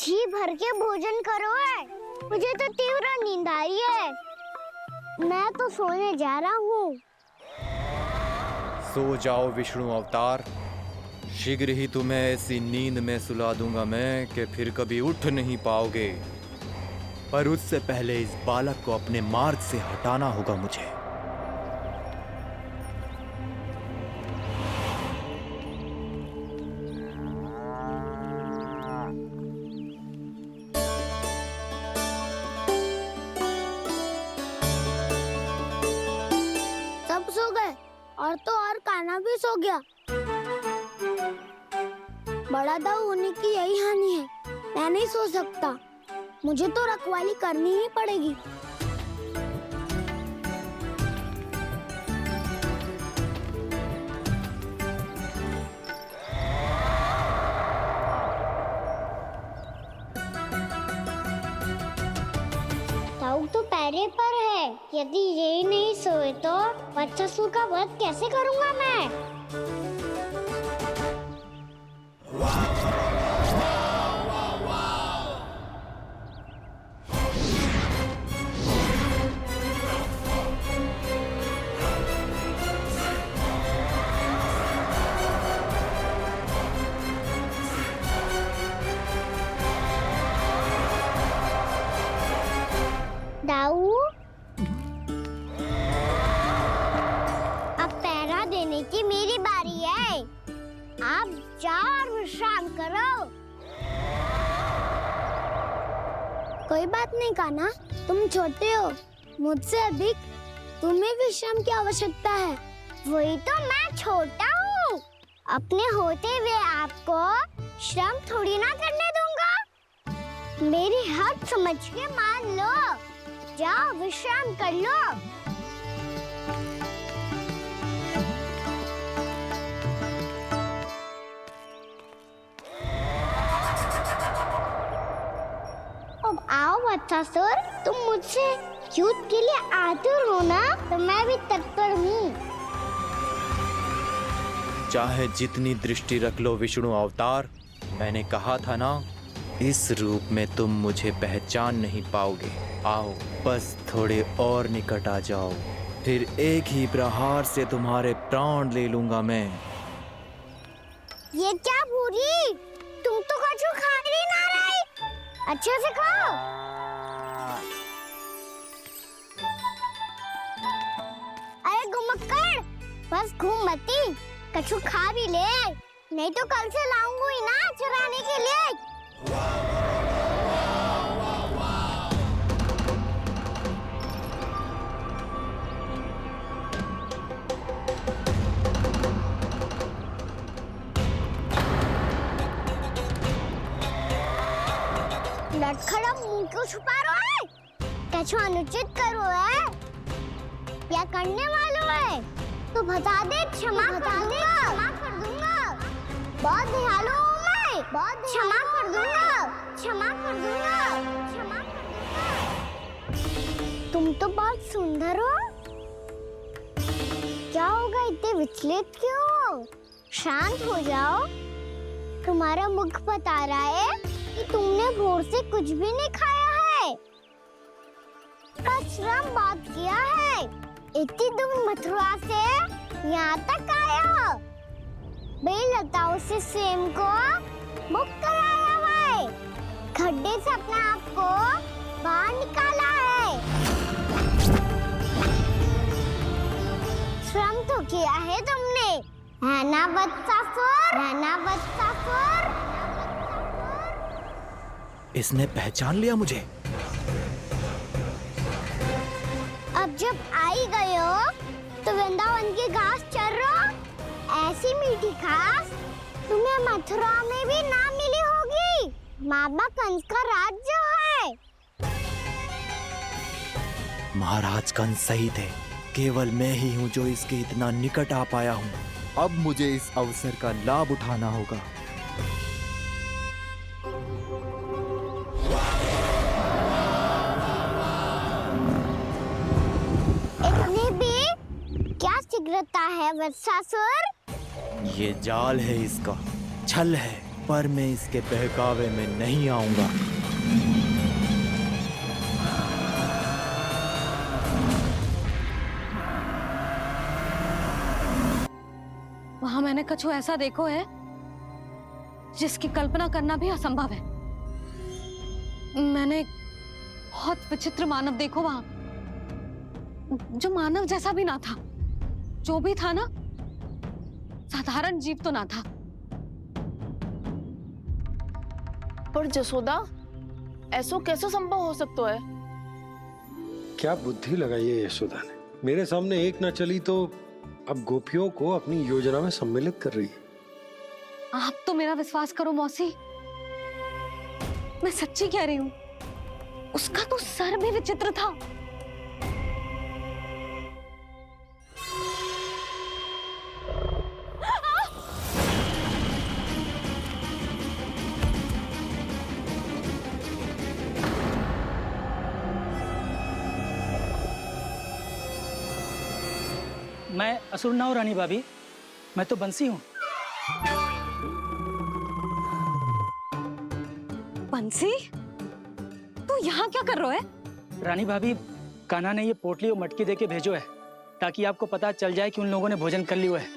जी भर के भोजन करो है। मुझे तो तीव्र नींद आ रही है। मैं तो सोने जा रहा हूँ। सो जाओ विष्णु अवतार, शीघ्र ही तुम्हें ऐसी नींद में सुला दूंगा मैं कि फिर कभी उठ नहीं पाओगे। पर उससे पहले इस बालक को अपने मार्ग से हटाना होगा मुझे। सब सो गए और तो और कान्हा भी सो गया। बड़ा दाऊ होने की यही हानि है। मैं नहीं सो सकता। मुझे तो रखवाली करनी ही पड़ेगी। दाऊ तो पैरे पर है। यदि ये नहीं सोए तो बच्चासुर का वध कैसे करूंगा मैं? दाऊ, अब पहरा देने की मेरी बारी है। आप जाओ और विश्राम करो। कोई बात नहीं कान्हा, तुम छोटे हो। मुझसे अधिक तुम्हें विश्राम की आवश्यकता है। वही तो, मैं छोटा हूँ। अपने होते हुए आपको श्रम थोड़ी ना करने दूंगा। मेरी हद समझ के मान लो। जाओ विश्राम कर लो। अब आओ बच्चासुर, तुम मुझसे युद्ध के लिए आतुर हो ना? तो मैं भी तत्पर हूँ। चाहे जितनी दृष्टि रख लो विष्णु अवतार, मैंने कहा था ना, इस रूप में तुम मुझे पहचान नहीं पाओगे। आओ, बस थोड़े और निकट आ जाओ, फिर एक ही प्रहार से तुम्हारे प्राण ले लूंगा मैं। ये क्या भूरी? तुम तो कछु खा ही ना रही। अच्छे से खाओ। अरे घुमक्कड़, बस घूम मती, कछु खा भी ले, नहीं तो कल से लाऊंगा ही ना चुराने के लिए। लटखड़ा मुंह क्यों छुपा रहा है? कछु अनुचित करो है या करने वालों है तो बता दे, क्षमा कर दूंगा। बहुत दयालु हूँ मैं, बहुत क्षमा कर दूंगा। तुम तो बहुत सुंदर हो। क्या होगा, इतने विचलित क्यों हो? शांत हो जाओ। तुम्हारा मुख बता रहा है कि तुमने भोर से कुछ भी नहीं खाया है। बस श्रम बहुत किया है। इतनी दूर मथुरा से यहाँ तक आए हो। बेलताओं से स्वयं को मुक्त कराया है। खड्डे से अपने आप को बाहर निकाला है। श्रम तो किया है तुमने, है ना बच्चासुर? इसने पहचान लिया मुझे। अब जब आ ही गए हो तो वृंदावन की घास चर रहो। ऐसी मीठी घास तुम्हें मथुरा में भी ना मिली होगी। मामा कंस का राज्य है। महाराज कंस सही थे, केवल मैं ही हूँ जो इसके इतना निकट आ पाया हूँ। अब मुझे इस अवसर का लाभ उठाना होगा। इतनी भी क्या शीघ्रता है वत्सासुर? ये जाल है इसका, छल है, पर मैं इसके बहकावे में नहीं आऊंगा। वहां मैंने कछु ऐसा देखो है जिसकी कल्पना करना भी असंभव है। मैंने बहुत विचित्र मानव देखो वहां, जो मानव जैसा भी ना था। जो भी था ना, साधारण जीव तो ना था। पर जसोदा, ऐसो कैसे संभव हो सकता है? क्या बुद्धि लगाई है यशोदा ने। मेरे सामने एक ना चली तो अब गोपियों को अपनी योजना में सम्मिलित कर रही है। आप तो मेरा विश्वास करो मौसी, मैं सच्ची कह रही हूं। उसका तो सर भी विचित्र था। मैं असुर ना हूं रानी भाभी, मैं तो बंसी हूँ। बंसी, तू यहाँ क्या कर रहा है? रानी भाभी, कान्हा ने ये पोटली और मटकी देके भेजो है ताकि आपको पता चल जाए कि उन लोगों ने भोजन कर लिया है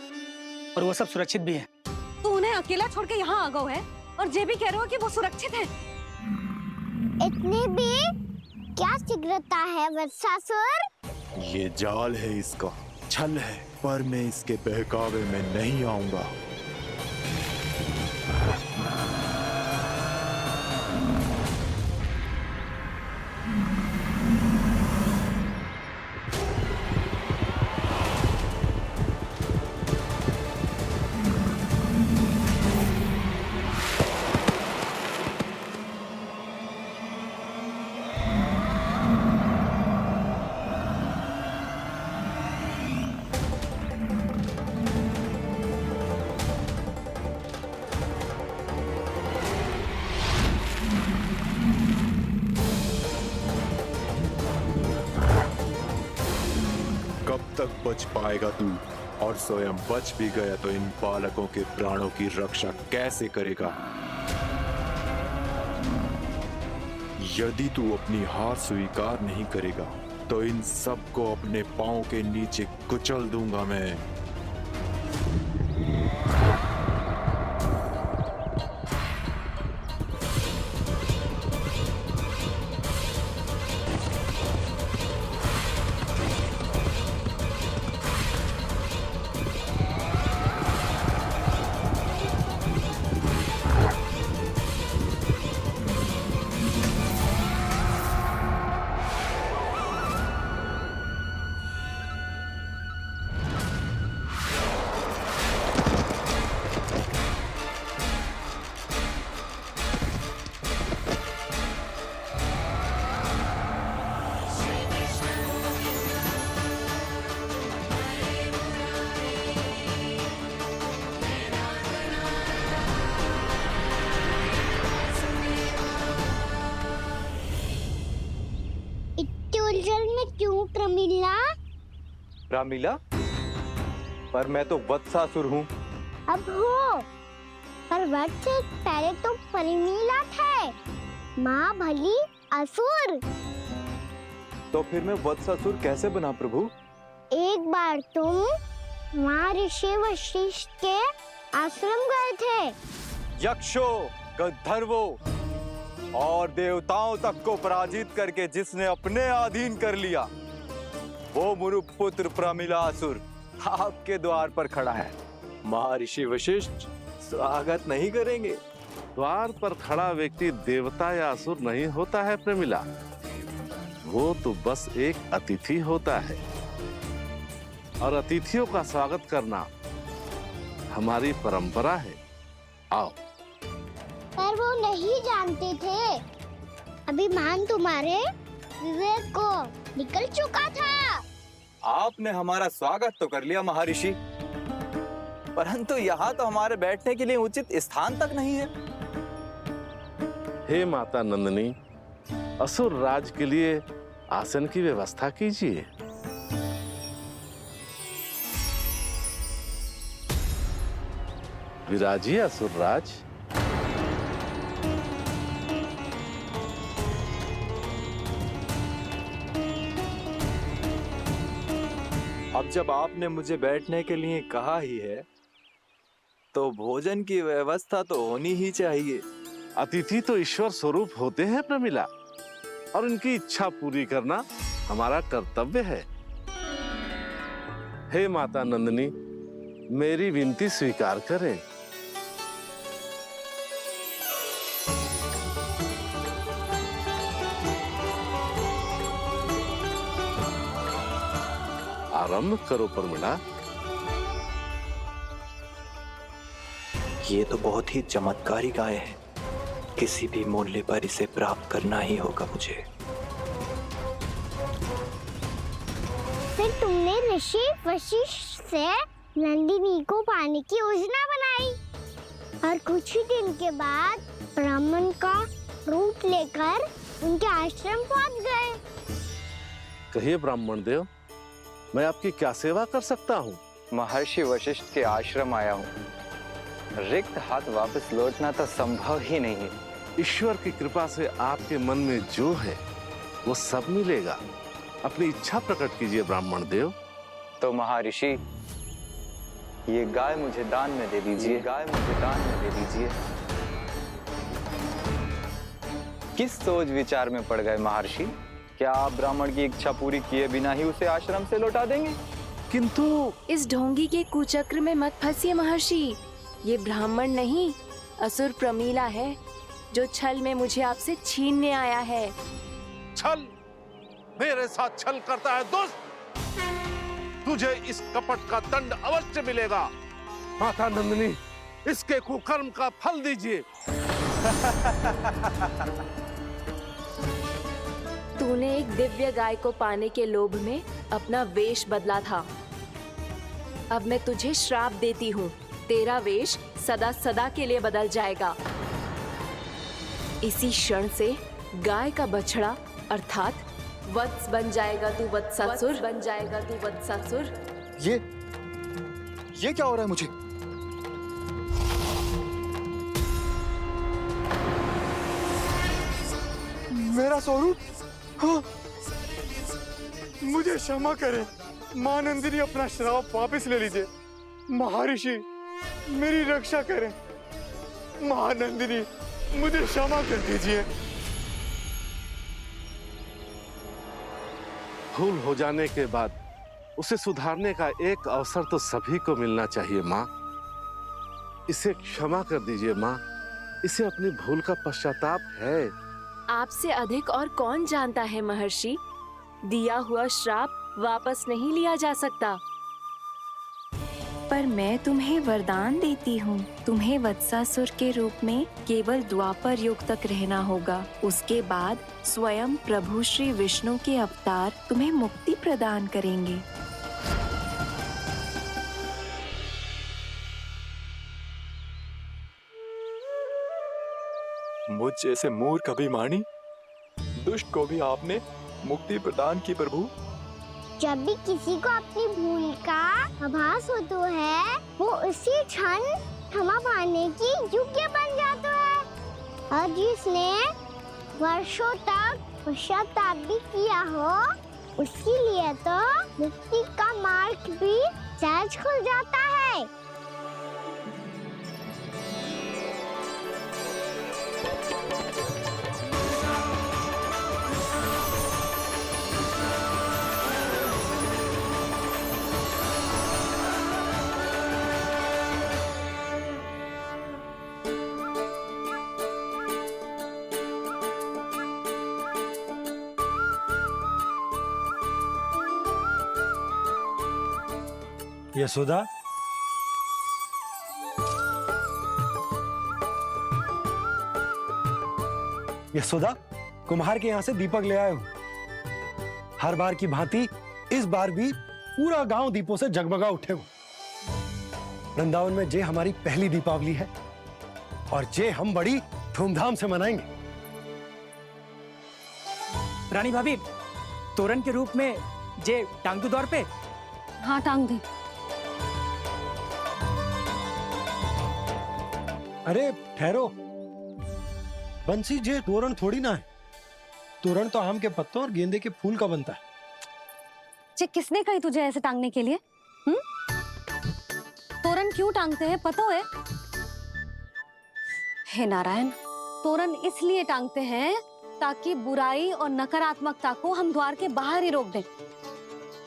और वो सब सुरक्षित भी है। तू उन्हें अकेला छोड़ के यहाँ आ गया है और ये भी कह रहे हो कि वो सुरक्षित है। इतनी भी क्या शीघ्रता है वत्सासुर? ये जाल है, इसका छल है, पर मैं इसके बहकावे में नहीं आऊंगा। कब तक बच पाएगा तू? और स्वयं बच भी गया तो इन बालकों के प्राणों की रक्षा कैसे करेगा? यदि तू अपनी हार स्वीकार नहीं करेगा तो इन सबको अपने पांव के नीचे कुचल दूंगा मैं। उलझन में क्यों प्रमिला? रामीला, पर मैं तो वत्सासुर हूँ। अब हो, पर वट से पहले तो प्रमिला थे। माँ भली असुर। तो फिर मैं वत्सासुर कैसे बना प्रभु? एक बार तुम वहाँ ऋषि वशिष्ठ के आश्रम गए थे। यक्षों, गंधर्वों और देवताओं तक को पराजित करके जिसने अपने अधीन कर लिया, वो मुरुपुत्र प्रमिलासुर आपके द्वार पर खड़ा है। महर्षि वशिष्ठ स्वागत नहीं करेंगे। द्वार पर खड़ा व्यक्ति देवता या असुर नहीं होता है प्रमिला, वो तो बस एक अतिथि होता है और अतिथियों का स्वागत करना हमारी परंपरा है। आओ। पर वो नहीं जानते थे। अभिमान तुम्हारे विवेक को निकल चुका था। आपने हमारा स्वागत तो कर लिया महर्षि, परंतु यहाँ तो हमारे बैठने के लिए उचित स्थान तक नहीं है। हे माता नंदिनी, असुर राज के लिए आसन की व्यवस्था कीजिए। विराजिए असुर राज। अब जब आपने मुझे बैठने के लिए कहा ही है तो भोजन की व्यवस्था तो होनी ही चाहिए। अतिथि तो ईश्वर स्वरूप होते हैं प्रमिला, और उनकी इच्छा पूरी करना हमारा कर्तव्य है। हे माता नंदिनी, मेरी विनती स्वीकार करें। आरंभ करो प्रमिला। ये तो बहुत ही चमत्कारी गाय है, किसी भी मूल्य पर इसे प्राप्त करना ही होगा मुझे। फिर तुमने ऋषि वशिष्ठ से नंदिनी को पाने की योजना बनाई और कुछ ही दिन के बाद ब्राह्मण का रूप लेकर उनके आश्रम पहुंच गए। कहिए ब्राह्मण देव, मैं आपकी क्या सेवा कर सकता हूँ? महर्षि वशिष्ठ के आश्रम आया हूँ। रिक्त हाथ वापस लौटना तो संभव ही नहीं है। ईश्वर की कृपा से आपके मन में जो है वो सब मिलेगा। अपनी इच्छा प्रकट कीजिए ब्राह्मण देव। तो महर्षि, ये गाय मुझे दान में दे दीजिए। गाय मुझे दान में दे दीजिए। किस सोच विचार में पड़ गए महर्षि? क्या आप ब्राह्मण की इच्छा पूरी किए बिना ही उसे आश्रम से लौटा देंगे? किंतु इस ढोंगी के कुचक्र में मत फंसिए महर्षि। ये ब्राह्मण नहीं, असुर प्रमीला है जो छल में मुझे आपसे छीनने आया है। छल? मेरे साथ छल करता है दुष्ट? तुझे इस कपट का दंड अवश्य मिलेगा। माता नंदिनी, इसके कुकर्म का फल दीजिए। तूने एक दिव्य गाय को पाने के लोभ में अपना वेश बदला था। अब मैं तुझे श्राप देती हूँ, तेरा वेश सदा सदा के लिए बदल जाएगा। इसी क्षण से गाय का बछड़ा अर्थात वत्स बन जाएगा तू वत्सासुर, बन जाएगा तू वत्सासुर। ये क्या हो रहा है मुझे? मेरा स्वरूप? हाँ। मुझे क्षमा करें मां नंदिनी, अपना श्राप वापस ले लीजिए। महर्षि, मेरी रक्षा करें। महानंदिनी, मुझे क्षमा कर दीजिए। भूल हो जाने के बाद उसे सुधारने का एक अवसर तो सभी को मिलना चाहिए माँ। इसे क्षमा कर दीजिए माँ, इसे अपनी भूल का पश्चाताप है। आपसे अधिक और कौन जानता है महर्षि, दिया हुआ श्राप वापस नहीं लिया जा सकता। पर मैं तुम्हें वरदान देती हूँ, तुम्हें वत्सासुर के रूप में केवल द्वापर युग तक रहना होगा। उसके बाद स्वयं प्रभु श्री विष्णु के अवतार तुम्हें मुक्ति प्रदान करेंगे। मुझ जैसे मूर्ख अभिमानी दुष्ट को भी आपने मुक्ति प्रदान की प्रभु। जब भी किसी को अपनी भूल का आभास होता है, वो उसी क्षण क्षमा पाने की योग्य बन जाता है। और जिसने वर्षों तक पश्चाताप भी किया हो, उसके लिए तो मुक्ति का मार्ग भी सहज खुल जाता है। यशोदा, यशोदा, कुम्हार के यहाँ से दीपक ले आए हूँ। हर बार की भांति इस बार भी पूरा गांव दीपों से जगमगा उठे हो। वृंदावन में जे हमारी पहली दीपावली है और जे हम बड़ी धूमधाम से मनाएंगे। रानी भाभी, तोरण के रूप में जे टांग दो दौर पे। हाँ, टांग दे। अरे ठहरो, बंसी, जे तोरण थोड़ी ना है। तोरण तो आम के पत्तों और गेंदे के फूल का बनता है। किसने कही तुझे ऐसे टांगने के लिए? तोरण क्यों टांगते हैं पता है? हे नारायण, तोरण इसलिए टांगते हैं ताकि बुराई और नकारात्मकता को हम द्वार के बाहर ही रोक दें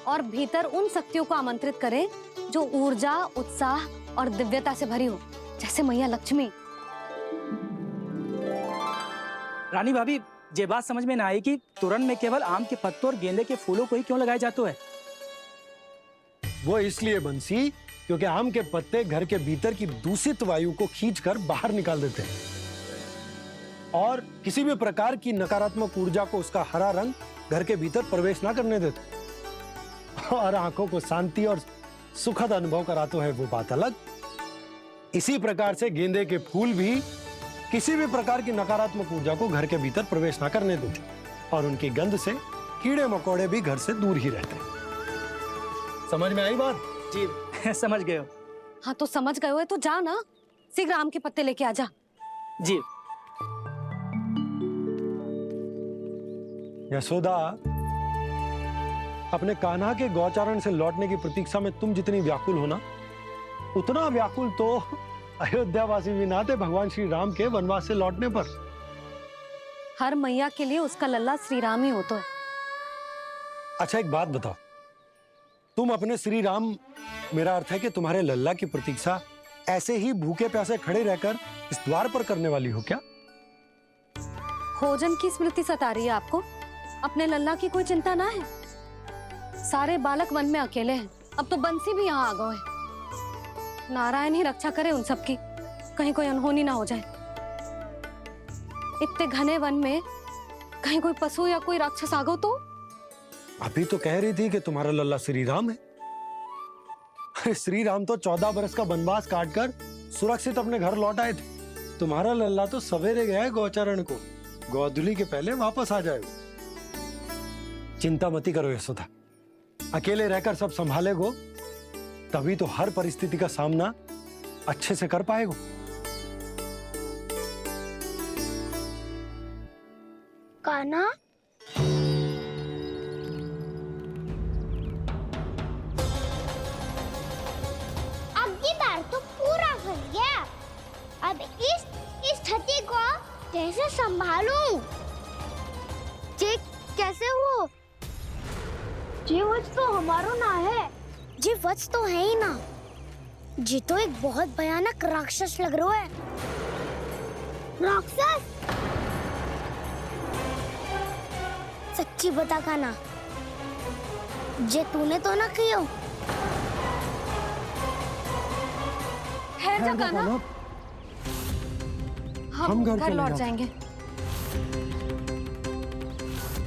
और भीतर उन शक्तियों को आमंत्रित करें जो ऊर्जा, उत्साह और दिव्यता से भरी हो, जैसे मैया लक्ष्मी। रानी भाभी, ये बात समझ में ना आई कि तोरण में केवल आम के पत्तों और गेंदे के फूलों को ही क्यों लगाया जाता है? वो इसलिए बंसी क्योंकि आम के पत्ते घर के भीतर की दूषित वायु को खींचकर बाहर निकाल देते हैं और किसी भी प्रकार की नकारात्मक ऊर्जा को उसका हरा रंग घर के भीतर प्रवेश ना करने देते और आंखों को शांति और सुखद अनुभव कराता है, वो बात अलग। इसी प्रकार से गेंदे के फूल भी किसी भी प्रकार की नकारात्मक ऊर्जा को घर के भीतर प्रवेश ना करने देते और उनकी गंध से कीड़े मकोड़े भी घर से दूर ही रहते हैं। समझ में आई बात? जी समझ गए हो। हाँ तो समझ गए हो तो जा ना, शीघ्र आम के पत्ते लेके आ जा। जी। यशोदा, अपने कान्हा के गौचारण से लौटने की प्रतीक्षा में तुम जितनी व्याकुल हो ना, उतना व्याकुल तो अयोध्यावासी भी ना थे भगवान श्री राम के वनवास से लौटने पर। हर मैया के लिए उसका लल्ला श्री राम ही होता है। अच्छा एक बात बताओ, तुम अपने श्री राम, मेरा अर्थ है कि तुम्हारे लल्ला की प्रतीक्षा ऐसे ही भूखे प्यासे खड़े रहकर इस द्वार पर करने वाली हो क्या? भोजन की स्मृति सता रही है आपको? अपने लल्ला की कोई चिंता ना है। सारे बालक वन में अकेले हैं, अब तो बंसी भी यहाँ आ गए हैं। नारायण ही रक्षा करे उन सबकी, कहीं कोई अनहोनी ना हो जाए। इतने घने वन में कहीं कोई पशु या कोई राक्षस आ गो तो? अभी तो कह रही थी कि तुम्हारा लल्ला श्री राम है। अरे श्री राम तो 14 बरस का वनवास काटकर सुरक्षित अपने घर लौट आए थे। तुम्हारा लल्ला तो सवेरे गया है गौचरण को, गोधूली के पहले वापस आ जाएगा। चिंता मती करो यशोदा, अकेले रहकर सब संभालेगो तभी तो हर परिस्थिति का सामना अच्छे से कर पाएगो। कान्हा, अब की बार तो पूरा फंस गया। अब इस स्थिति को कैसे संभालूं? ये कैसे हो? ये वच तो हमारो ना है। ये वच तो है ही ना। ये तो एक बहुत भयानक राक्षस लग रहा है। राक्षस? सच्ची बता कान्हा, जे तूने तो ना कियो? ठहर जा कान्हा, हम घर लौट जाएंगे।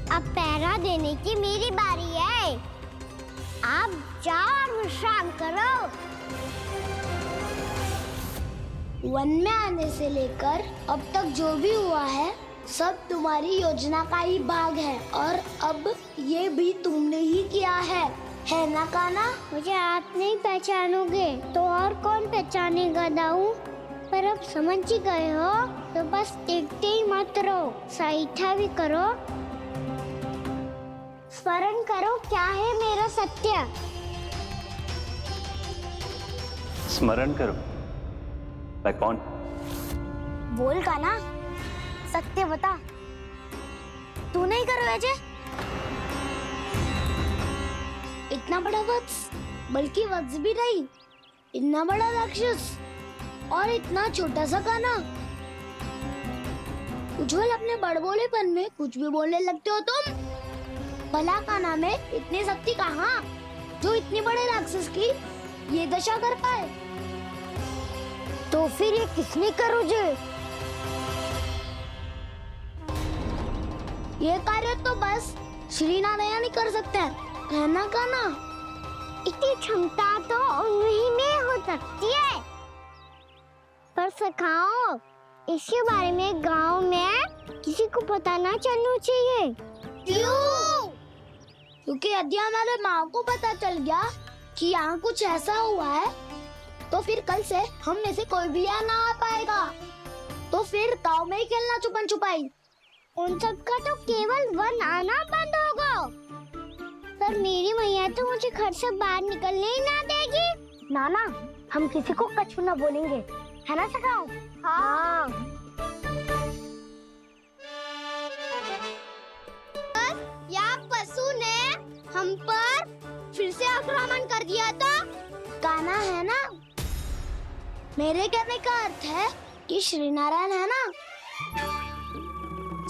अब पहरा देने की मेरी बारी है। आप जाओ और विश्राम करो। वन में आने से लेकर अब तक जो भी हुआ है सब तुम्हारी योजना का ही भाग है और अब ये भी तुमने ही किया है ना कान्हा? मुझे आप नहीं पहचानोगे तो और कौन पहचानेगा दाऊ? पर अब समझ ही गए हो तो बस देखते ही मत रहो, सईठा भी करो। स्मरण करो क्या है मेरा सत्य। स्मरण करो? मैं कौन? बोल कान्हा, सत्य बता। तू नहीं करो अजय? इतना बड़ा वत्स, बल्कि वत्स भी नहीं, इतना बड़ा राक्षस और इतना छोटा सा कान्हा। उज्जवल, अपने बड़बोलेपन में कुछ भी बोलने लगते हो तुम। भला कान्हा में इतनी शक्ति कहाँ जो इतने बड़े राक्षस की ये दशा कर पाए? तो फिर ये किसने करो जे? ये कार्य तो बस श्री नारायण ही कर सकते हैं, है ना कान्हा? इतनी क्षमता तो उन्हीं में हो सकती है। पर सखाओ, इसके बारे में गांव में किसी को पता ना चलना चाहिए। क्यों? क्योंकि यदि हमारे माँ को पता चल गया कि यहाँ कुछ ऐसा हुआ है तो फिर कल से हम में से कोई भी यहाँ ना आ पाएगा। तो फिर गांव में ही खेलना छुपन छुपाई। उन सब का तो केवल वन आना बंद होगा। पर मेरी मैया तो मुझे घर से बाहर निकलने ही ना देगी। नाना, हम किसी को कछु ना बोलेंगे, है ना सखाओ? हाँ। या पशु ने हम पर फिर से आक्रमण कर दिया तो कान्हा है ना। मेरे कहने का अर्थ है कि श्री नारायण है ना,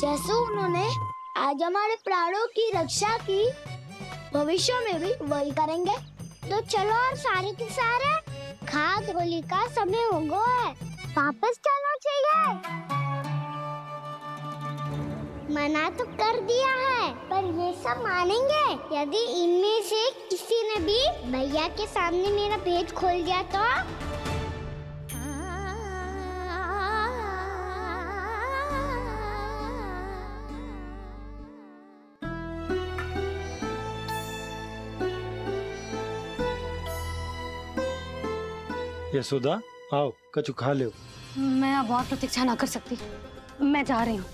जैसे उन्होंने आज हमारे प्राणों की रक्षा की, भविष्य में भी वही करेंगे। तो चलो और सारे के सारे खाद होली का समय हो गया है, वापस चलना चाहिए। मना तो कर दिया है, पर ये सब मानेंगे यदि इनमें से किसी ने भी भैया के सामने मेरा भेद खोल दिया तो? यशोदा, आओ कछु खा लो। मैं अब और प्रतीक्षा ना कर सकती, मैं जा रही हूँ।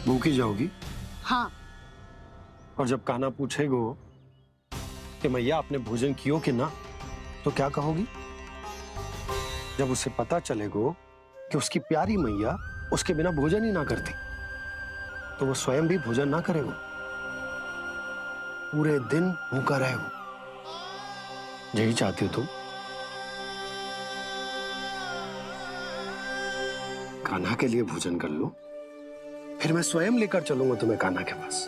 भूखी जाओगी? हाँ। और जब कान्हा पूछेगो कि मैया आपने भोजन कियो कि ना, तो क्या कहोगी? जब उसे पता चलेगो कि उसकी प्यारी मैया उसके बिना भोजन ही ना करती, तो वो स्वयं भी भोजन ना करेगो, पूरे दिन भूखा रहेगो। यही चाहती हो तुम? कान्हा के लिए भोजन कर लो, फिर मैं स्वयं लेकर चलूंगा तुम्हें कान्हा के पास।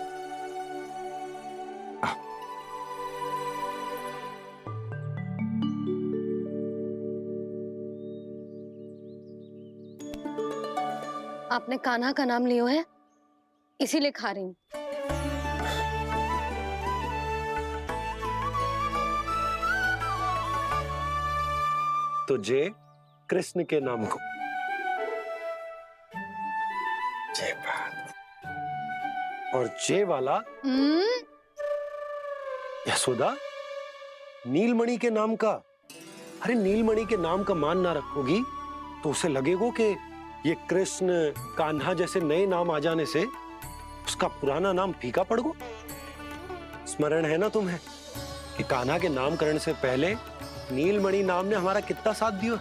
आपने कान्हा का नाम लियो है, इसीलिए खा रही हूँ। तो जय कृष्ण के नाम को। जय बात। और जय वाला यशोदा, नीलमणि के नाम का। अरे नीलमणि के नाम का मान ना रखोगी तो उसे लगेगा कि ये कृष्ण कान्हा जैसे नए नाम आ जाने से उसका पुराना नाम फीका पड़ गो। स्मरण है ना तुम्हें कि कान्हा के नामकरण से पहले नीलमणि नाम ने हमारा कितना साथ दिया।